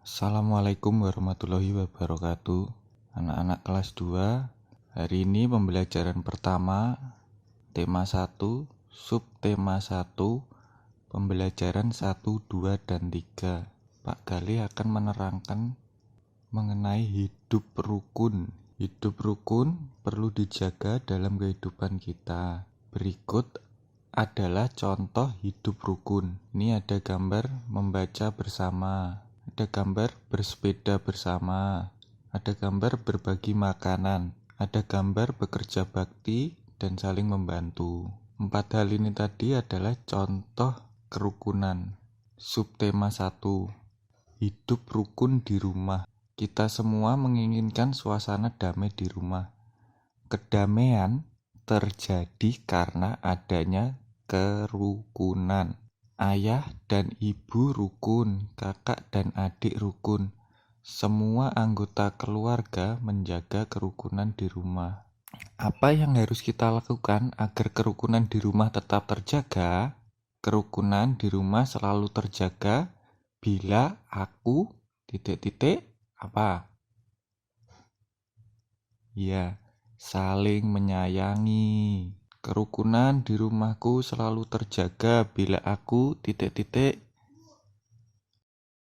Assalamualaikum warahmatullahi wabarakatuh. Anak-anak kelas 2, hari ini pembelajaran pertama, tema 1, subtema 1, pembelajaran 1, 2, dan 3. Pak Gali akan menerangkan mengenai hidup rukun. Hidup rukun perlu dijaga dalam kehidupan kita. Berikut adalah contoh hidup rukun. Ini ada gambar membaca bersama. Ada gambar bersepeda bersama, ada gambar berbagi makanan, ada gambar bekerja bakti dan saling membantu. 4 hal ini tadi adalah contoh kerukunan. Subtema 1, hidup rukun di rumah. Kita semua menginginkan suasana damai di rumah. Kedamaian terjadi karena adanya kerukunan. Ayah dan ibu rukun, kakak dan adik rukun. Semua anggota keluarga menjaga kerukunan di rumah. Apa yang harus kita lakukan agar kerukunan di rumah tetap terjaga? Kerukunan di rumah selalu terjaga bila aku apa? Ya, saling menyayangi. Kerukunan di rumahku selalu terjaga bila aku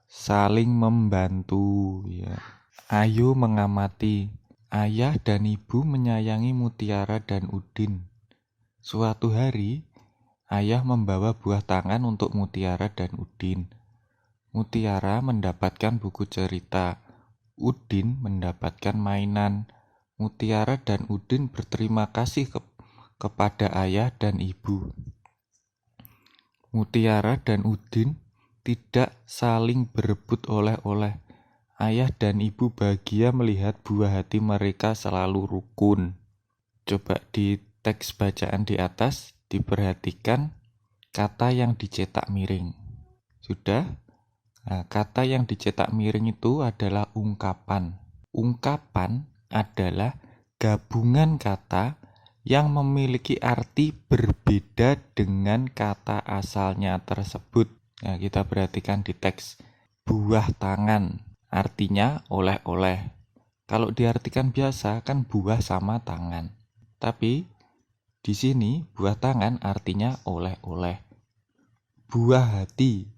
saling membantu, ya. Ayo mengamati. Ayah dan ibu menyayangi Mutiara dan Udin. Suatu hari, ayah membawa buah tangan untuk Mutiara dan Udin. Mutiara mendapatkan buku cerita. Udin mendapatkan mainan. Mutiara dan Udin berterima kasih kepada ayah dan ibu. Mutiara dan Udin tidak saling berebut oleh-oleh. Ayah dan ibu bahagia melihat buah hati mereka selalu rukun. Coba di teks bacaan di atas diperhatikan kata yang dicetak miring. Sudah? Nah, kata yang dicetak miring itu adalah ungkapan. Ungkapan adalah gabungan kata yang memiliki arti berbeda dengan kata asalnya tersebut. Nah, kita perhatikan di teks. Buah tangan, artinya oleh-oleh. Kalau diartikan biasa kan buah sama tangan. Tapi di sini buah tangan artinya oleh-oleh. Buah hati,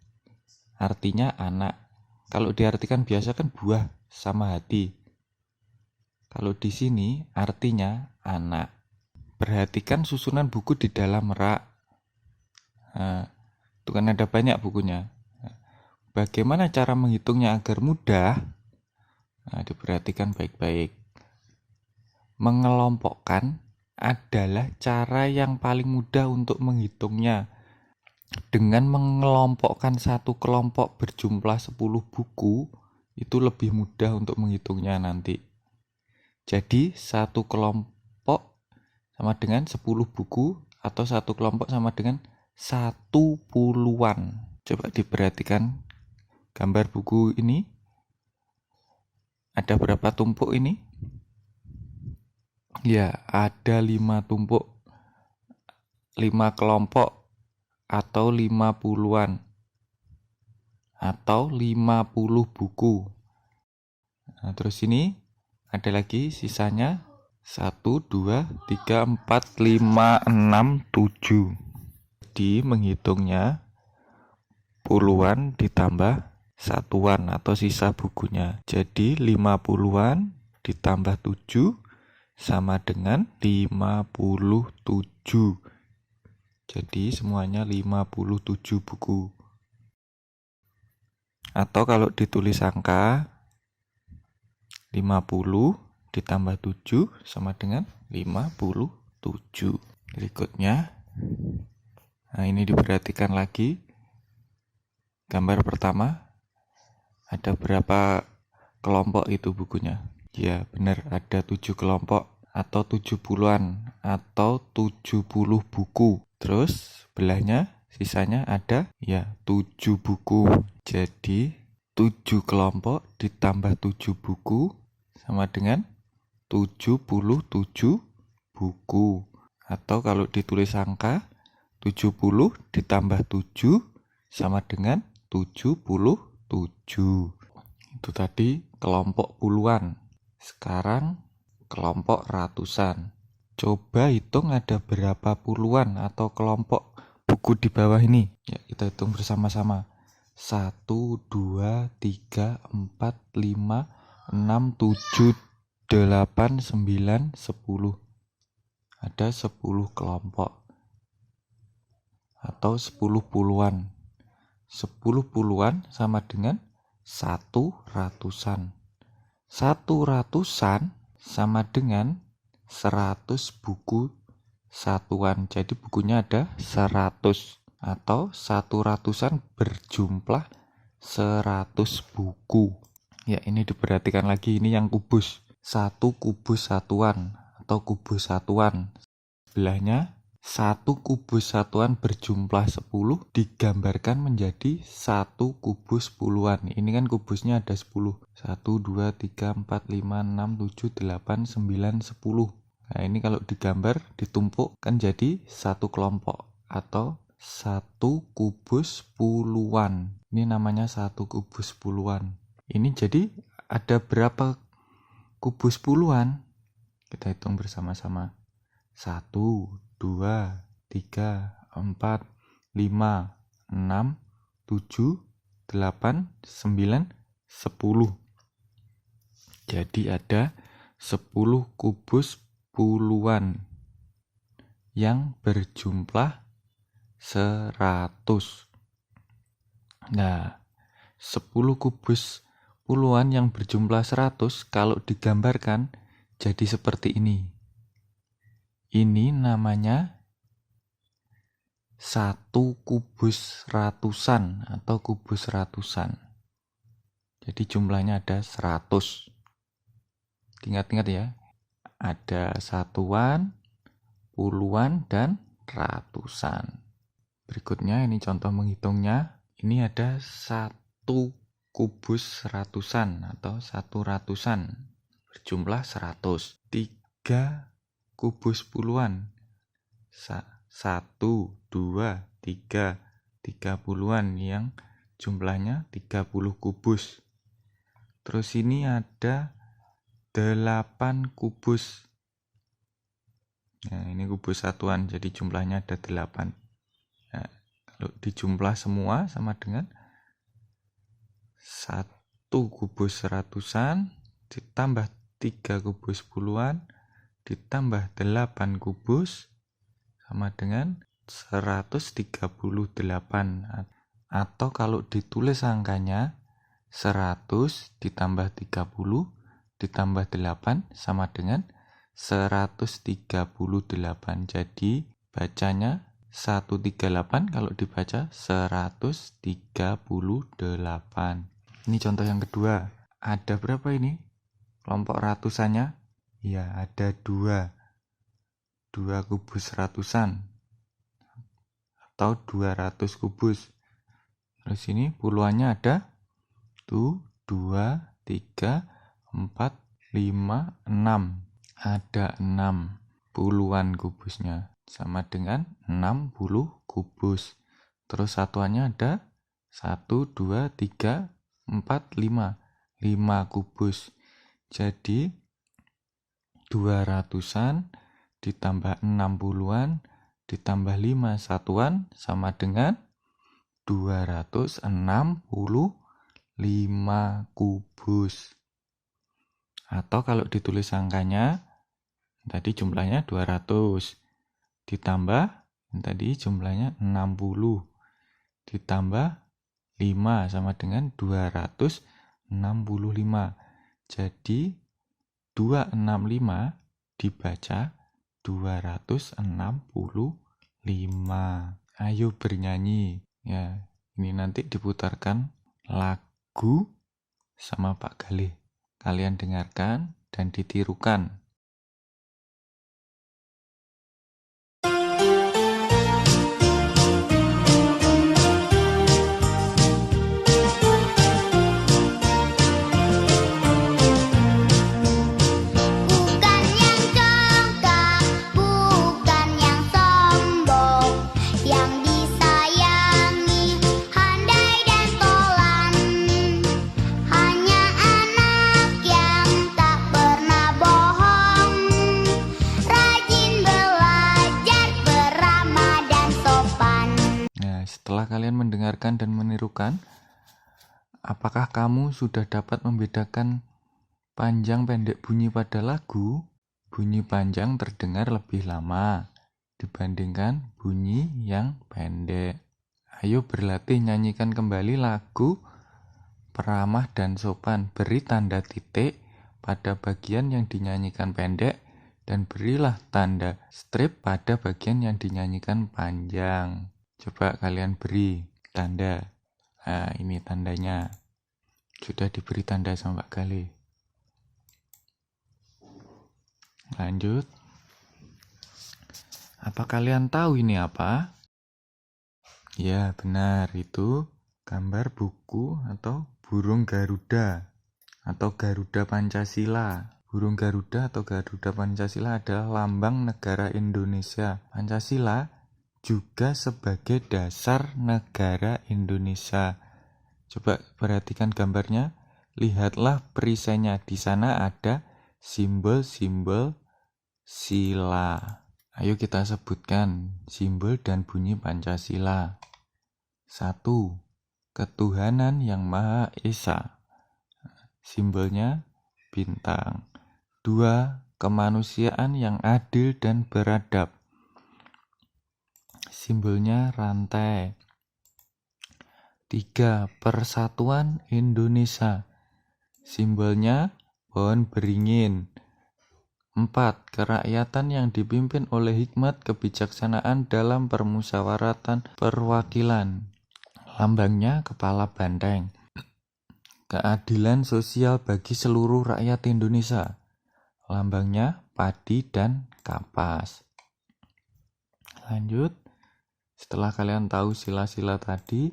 artinya anak. Kalau diartikan biasa kan buah sama hati. Kalau di sini artinya anak. Perhatikan susunan buku di dalam rak. Nah, itu kan ada banyak bukunya. Bagaimana cara menghitungnya agar mudah? Nah, diperhatikan baik-baik. Mengelompokkan adalah cara yang paling mudah untuk menghitungnya. Dengan mengelompokkan satu kelompok berjumlah 10 buku, itu lebih mudah untuk menghitungnya nanti. Jadi, satu kelompok sama dengan 10 buku, atau satu kelompok sama dengan 10-an. Coba diperhatikan gambar buku ini. Ada berapa tumpuk ini? Ya, ada 5 tumpuk. 5 kelompok atau 50-an. Atau 50 buku. Nah, terus ini ada lagi sisanya 1, 2, 3, 4, 5, 6, 7. Jadi menghitungnya puluhan ditambah satuan atau sisa bukunya. Jadi 50-an ditambah 7 sama dengan 57. Jadi semuanya 57 buku. Atau kalau ditulis angka 50 ditambah 7 sama dengan 57. Berikutnya, nah ini diperhatikan lagi. Gambar pertama, ada berapa kelompok itu bukunya? Ya benar, ada 7 kelompok atau 70-an atau 70 buku. Terus belahnya sisanya ada ya 7 buku. Jadi 7 kelompok ditambah 7 buku sama dengan 77 buku. Atau kalau ditulis angka 70 ditambah 7 sama dengan 77. Itu tadi kelompok puluhan. Sekarang kelompok ratusan. Coba hitung ada berapa puluhan atau kelompok buku di bawah ini. Ya, kita hitung bersama-sama. 1, 2, 3, 4, 5, 6, 7, 8, 9, 10. Ada 10 kelompok atau 10 puluhan. 10 puluhan sama dengan 1 ratusan. 1 ratusan sama dengan 100 buku satuan. Jadi bukunya ada 100 atau 1 ratusan berjumlah 100 buku. Ya, ini diperhatikan lagi, ini yang kubus. 1 kubus satuan atau kubus satuan. Sebelahnya 1 kubus satuan berjumlah 10 digambarkan menjadi 1 kubus puluhan. Ini kan kubusnya ada 10. 1, 2, 3, 4, 5, 6, 7, 8, 9, 10. Nah, ini kalau digambar, ditumpuk kan jadi 1 kelompok atau 1 kubus puluhan. Ini namanya 1 kubus puluhan. Ini jadi ada berapa kubus puluhan? Kita hitung bersama-sama. 1, 2, 3, 4, 5, 6, 7, 8, 9, 10. Jadi ada 10 kubus puluhan yang berjumlah 100. Nah, 10 kubus puluhan yang berjumlah 100 kalau digambarkan jadi seperti ini. Ini namanya 1 kubus ratusan atau kubus ratusan. Jadi jumlahnya ada 100. Ingat-ingat ya. Ada satuan, puluhan, dan ratusan. Berikutnya ini contoh menghitungnya. Ini ada 1 kubus ratusan atau 1 ratusan berjumlah 100. 3 kubus puluhan. 1, 2, 3. 3 puluhan yang jumlahnya 30 kubus. Terus ini ada 8 kubus. Nah, ini kubus satuan, jadi jumlahnya ada 8. Nah, kalau dijumlah semua sama dengan 1 kubus ratusan ditambah 3 kubus puluhan ditambah 8 kubus sama dengan 138. Atau kalau ditulis angkanya 100 ditambah 30 ditambah 8 sama dengan 138. Jadi bacanya 138, kalau dibaca 138. Ini contoh yang kedua. Ada berapa ini? Kelompok ratusannya? Ya, ada 2. 2 kubus ratusan atau 200 kubus. Terus ini puluhannya ada 1, 2, 3, 4, 5, 6. Ada 6 puluhan kubusnya. Sama dengan 60 kubus. Terus satuannya ada 1, 2, 3, 4, 5. 5 kubus. Jadi 200-an ditambah 6 puluhan ditambah 5 satuan sama dengan 265 kubus. Atau kalau ditulis angkanya, tadi jumlahnya 200 ditambah tadi jumlahnya 60 ditambah 5 sama dengan 265. Jadi 265 dibaca 265. Ayo bernyanyi. Ya, ini nanti diputarkan lagu sama Pak Galih. Kalian dengarkan dan ditirukan. Hanya menggambarkan dan menirukan? Apakah kamu sudah dapat membedakan panjang pendek bunyi pada lagu? Bunyi panjang terdengar lebih lama dibandingkan bunyi yang pendek. Ayo berlatih nyanyikan kembali lagu Peramah dan Sopan. Beri tanda titik pada bagian yang dinyanyikan pendek dan berilah tanda strip pada bagian yang dinyanyikan panjang. Coba kalian beri tanda. Nah, ini tandanya. Sudah diberi tanda sama Pak Galih. Lanjut. Apa kalian tahu ini apa? Ya, benar. Itu gambar buku atau burung Garuda atau Garuda Pancasila. Burung Garuda atau Garuda Pancasila adalah lambang negara Indonesia. Pancasila juga sebagai dasar negara Indonesia. Coba perhatikan gambarnya. Lihatlah perisainya. Di sana ada simbol-simbol sila. Ayo kita sebutkan simbol dan bunyi Pancasila. 1. Ketuhanan yang Maha Esa. Simbolnya bintang. 2. Kemanusiaan yang adil dan beradab. Simbolnya rantai. 3. Persatuan Indonesia. Simbolnya pohon beringin. 4. Kerakyatan yang dipimpin oleh hikmat kebijaksanaan dalam permusyawaratan perwakilan. Lambangnya kepala banteng. Keadilan sosial bagi seluruh rakyat Indonesia. Lambangnya padi dan kapas. Lanjut. Setelah kalian tahu sila-sila tadi,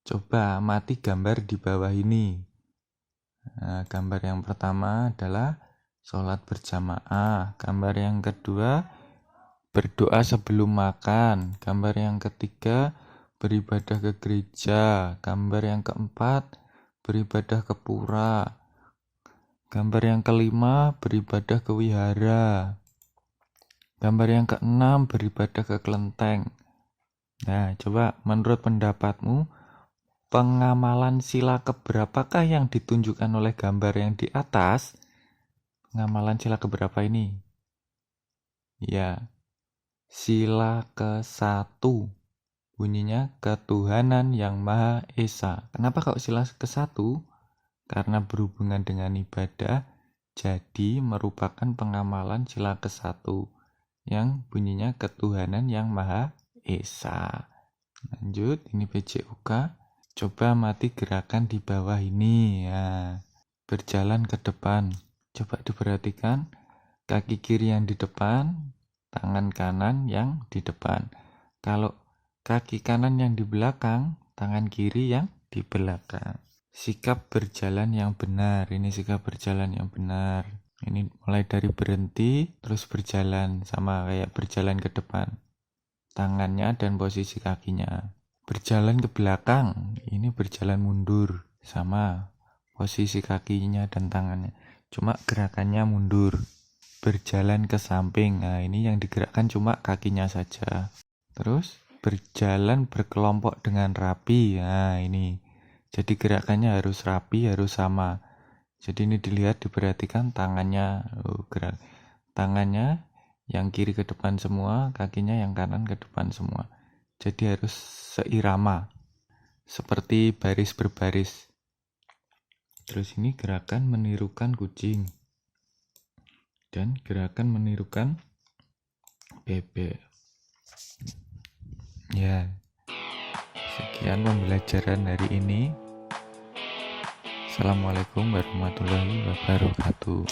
coba amati gambar di bawah ini. Nah, gambar yang pertama adalah sholat berjamaah. Gambar yang kedua, berdoa sebelum makan. Gambar yang ketiga, beribadah ke gereja. Gambar yang keempat, beribadah ke pura. Gambar yang kelima, beribadah ke wihara. Gambar yang keenam, beribadah ke kelenteng. Nah, coba menurut pendapatmu, pengamalan sila keberapakah yang ditunjukkan oleh gambar yang di atas? Pengamalan sila keberapa ini? Ya, sila ke-1. Bunyinya ketuhanan yang Maha Esa. Kenapa kok sila ke-1? Karena berhubungan dengan ibadah, jadi merupakan pengamalan sila ke-1 yang bunyinya ketuhanan yang Maha Esa. Lanjut, ini PJUK. Coba amati gerakan di bawah ini. Ya, berjalan ke depan. Coba diperhatikan, kaki kiri yang di depan, tangan kanan yang di depan. Kalau kaki kanan yang di belakang, tangan kiri yang di belakang. Sikap berjalan yang benar. Ini sikap berjalan yang benar. Ini mulai dari berhenti, terus berjalan, sama kayak berjalan ke depan. Tangannya dan posisi kakinya. Berjalan ke belakang, ini berjalan mundur, sama posisi kakinya dan tangannya. Cuma gerakannya mundur. Berjalan ke samping, nah ini yang digerakkan cuma kakinya saja. Terus berjalan berkelompok dengan rapi, nah ini. Jadi gerakannya harus rapi, harus sama. Jadi ini dilihat, diperhatikan tangannya, gerak tangannya yang kiri ke depan semua, kakinya yang kanan ke depan semua. Jadi harus seirama, seperti baris berbaris. Terus ini gerakan menirukan kucing dan gerakan menirukan bebek. Ya, sekian pembelajaran hari ini. Assalamualaikum warahmatullahi wabarakatuh.